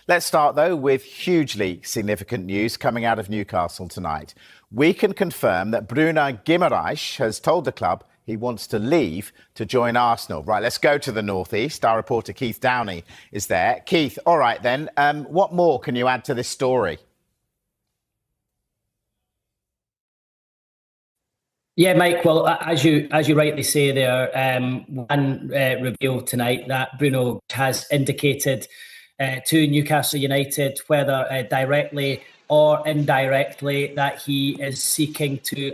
Let's start, though, with hugely significant news coming out of Newcastle tonight. We can confirm that Bruno Guimarães has told the club he wants to leave to join Arsenal. Right, let's go to the northeast. Our reporter Keith Downey is there. Keith, all right then, what more can you add to this story? Yeah, Mike. Well, as you rightly say there, one revealed tonight that Bruno has indicated to Newcastle United, whether directly or indirectly, that he is seeking to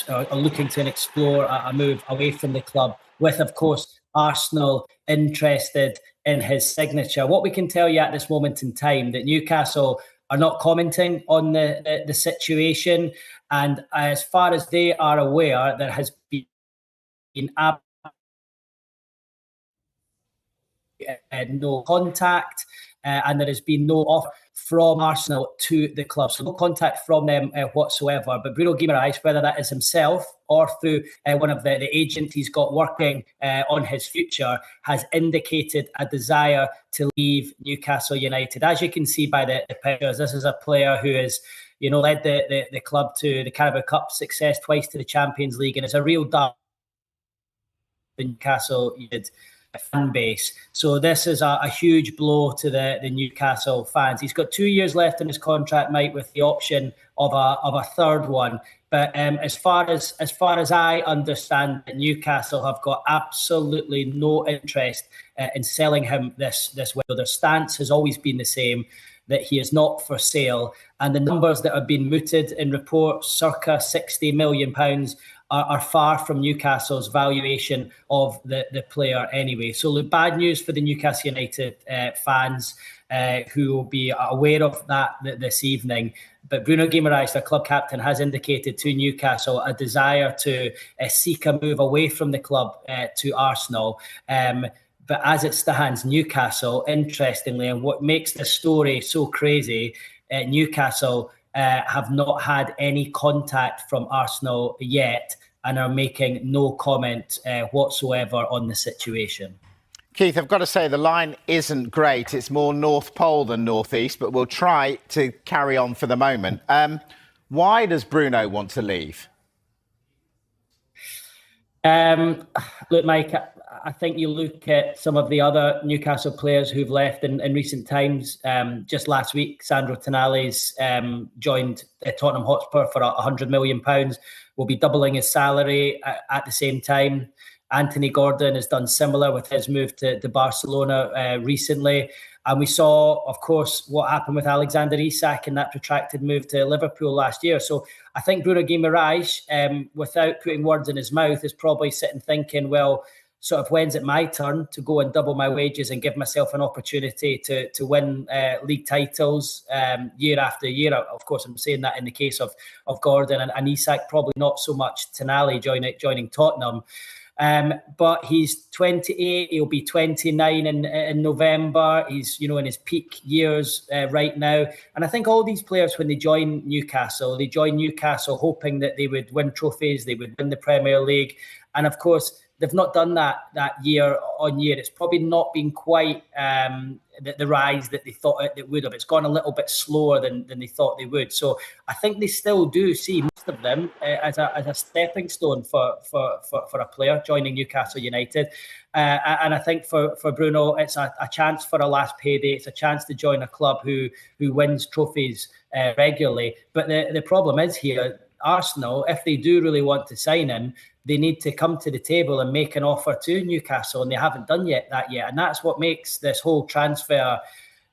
or looking to explore a move away from the club, with, of course, Arsenal interested in his signature. What we can tell you at this moment in time, that Newcastle are not commenting on the situation. And as far as they are aware, there has been no contact and there has been no offer from Arsenal to the club. So no contact from them whatsoever. But Bruno Guimarães, whether that is himself or through one of the agents he's got working on his future, has indicated a desire to leave Newcastle United. As you can see by the pictures, this is a player who is, led the club to the Carabao Cup success, twice to the Champions League, and it's a real dark Newcastle United fan base. So this is a huge blow to the Newcastle fans. He's got 2 years left in his contract, Mike, with the option of a third one. But as far as I understand, Newcastle have got absolutely no interest in selling him this window. Their stance has always been the same, that he is not for sale. And the numbers that have been mooted in reports, circa £60 million, are far from Newcastle's valuation of the player anyway. So look, bad news for the Newcastle United fans who will be aware of that this evening. But Bruno Guimarães, their club captain, has indicated to Newcastle a desire to seek a move away from the club to Arsenal. But as it stands, Newcastle, interestingly, and what makes this story so crazy, Newcastle have not had any contact from Arsenal yet and are making no comment whatsoever on the situation. Keith, I've got to say the line isn't great. It's more North Pole than North East, but we'll try to carry on for the moment. Why does Bruno want to leave? Look, Mike, I think you look at some of the other Newcastle players who've left in recent times. Just last week, Sandro Tonali's joined Tottenham Hotspur for £100 million. Will be doubling his salary at the same time. Anthony Gordon has done similar with his move to Barcelona recently. And we saw, of course, what happened with Alexander Isak and that protracted move to Liverpool last year. So I think Bruno Guimarães, without putting words in his mouth, is probably sitting thinking, well, sort of, when's it my turn to go and double my wages and give myself an opportunity to win league titles year after year? Of course, I'm saying that in the case of Gordon and Isak, probably not so much Tonali joining Tottenham. But he's 28, he'll be 29 in November. He's, in his peak years right now. And I think all these players, when they join Newcastle hoping that they would win trophies, they would win the Premier League. And of course, they've not done that year on year. It's probably not been quite the rise that they thought it would have. It's gone a little bit slower than they thought they would. So I think they still do see most of them as a stepping stone for a player joining Newcastle United. And I think for Bruno, it's a chance for a last payday. It's a chance to join a club who wins trophies regularly. But the problem is here, Arsenal, if they do really want to sign him, they need to come to the table and make an offer to Newcastle, and they haven't done that yet. And that's what makes this whole transfer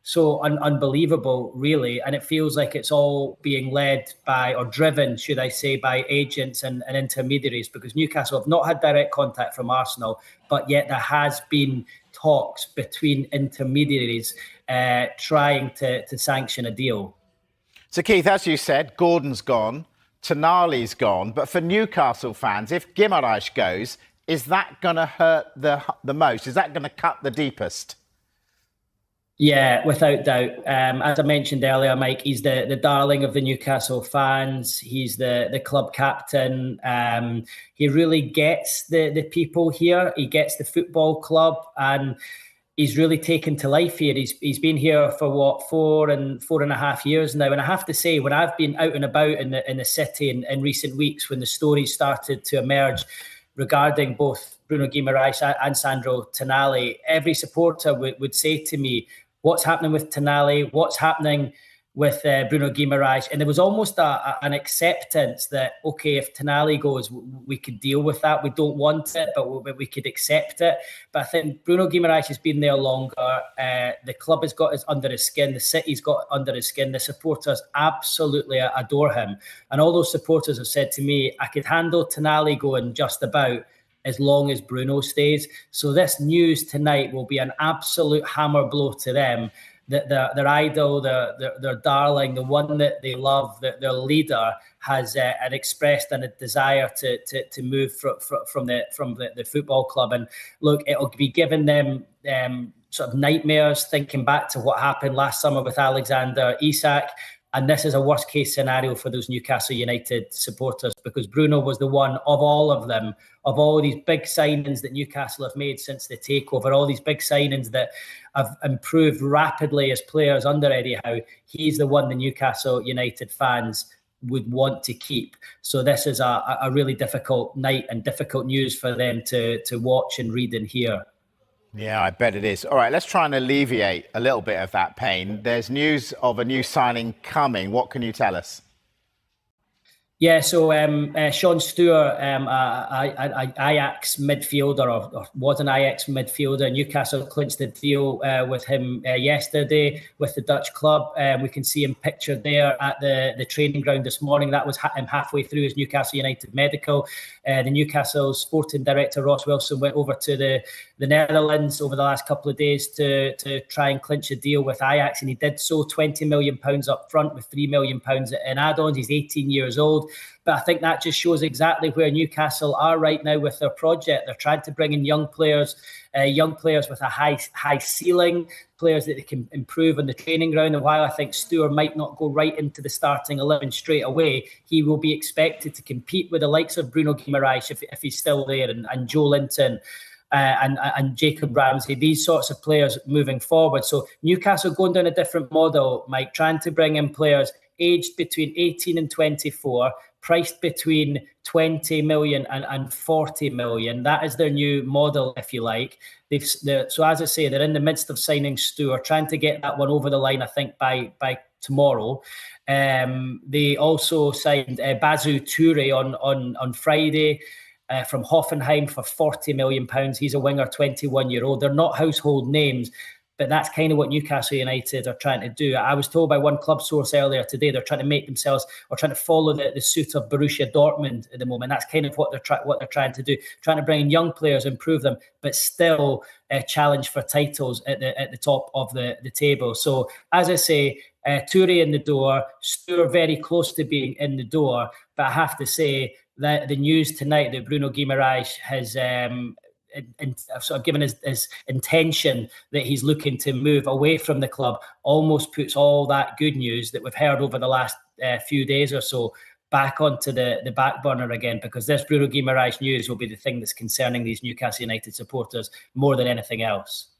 so unbelievable, really. And it feels like it's all being led by, or driven, should I say, by agents and intermediaries, because Newcastle have not had direct contact from Arsenal, but yet there has been talks between intermediaries trying to sanction a deal. So, Keith, as you said, Gordon's gone. Tonali's gone, but for Newcastle fans, if Guimarães goes, is that going to hurt the most? Is that going to cut the deepest? Yeah, without doubt. As I mentioned earlier, Mike, he's the darling of the Newcastle fans. He's the club captain. He really gets the people here. He gets the football club, and he's really taken to life here. He's been here for what, 4.5 years now, and I have to say, when I've been out and about in the city in recent weeks, when the stories started to emerge regarding both Bruno Guimarães and Sandro Tonali, every supporter would say to me, "What's happening with Tonali? What's happening with Bruno Guimarães?" And there was almost an acceptance that, okay, if Tonali goes, we could deal with that. We don't want it, but we could accept it. But I think Bruno Guimarães has been there longer. The club has got under his skin. The city's got under his skin. The supporters absolutely adore him. And all those supporters have said to me, I could handle Tonali going just about as long as Bruno stays. So this news tonight will be an absolute hammer blow to them. Their idol, their darling, the one that they love, their leader has expressed a desire to move from the football club. And look, it'll be giving them sort of nightmares thinking back to what happened last summer with Alexander Isak. And this is a worst case scenario for those Newcastle United supporters, because Bruno was the one of all of them, of all these big signings that Newcastle have made since the takeover, all these big signings that have improved rapidly as players under Eddie Howe. He's the one the Newcastle United fans would want to keep. So this is a really difficult night and difficult news for them to watch and read and hear. Yeah, I bet it is. All right, let's try and alleviate a little bit of that pain. There's news of a new signing coming. What can you tell us? Yeah, so Sean Stewart, Ajax midfielder, or was an Ajax midfielder. Newcastle clinched the deal with him yesterday with the Dutch club. We can see him pictured there at the training ground this morning. That was him halfway through his Newcastle United medical. The Newcastle sporting director, Ross Wilson, went over to the Netherlands over the last couple of days to try and clinch a deal with Ajax, and he did so. £20 million up front with £3 million in add-ons. He's 18 years old. But I think that just shows exactly where Newcastle are right now with their project. They're trying to bring in young players with a high ceiling, players that they can improve on the training ground. And while I think Stewart might not go right into the starting 11 straight away, he will be expected to compete with the likes of Bruno Guimarães if he's still there, and Joe Linton. And Jacob Ramsey, these sorts of players moving forward. So Newcastle going down a different model, Mike, trying to bring in players aged between 18 and 24, priced between 20 million and 40 million. That is their new model, if you like. So as I say, they're in the midst of signing Stewart, trying to get that one over the line, I think, by tomorrow. They also signed Basu Toure on Friday. From Hoffenheim for £40 million. He's a winger, 21-year-old. They're not household names, but that's kind of what Newcastle United are trying to do. I was told by one club source earlier today they're trying to make themselves, or trying to follow the suit of Borussia Dortmund at the moment. That's kind of what they're trying to do, trying to bring in young players, improve them, but still challenge for titles at the top of the table. So as I say, Toure in the door, Stewart very close to being in the door, but I have to say that the news tonight that Bruno Guimarães has sort of given his intention that he's looking to move away from the club almost puts all that good news that we've heard over the last few days or so back onto the back burner again, because this Bruno Guimarães news will be the thing that's concerning these Newcastle United supporters more than anything else.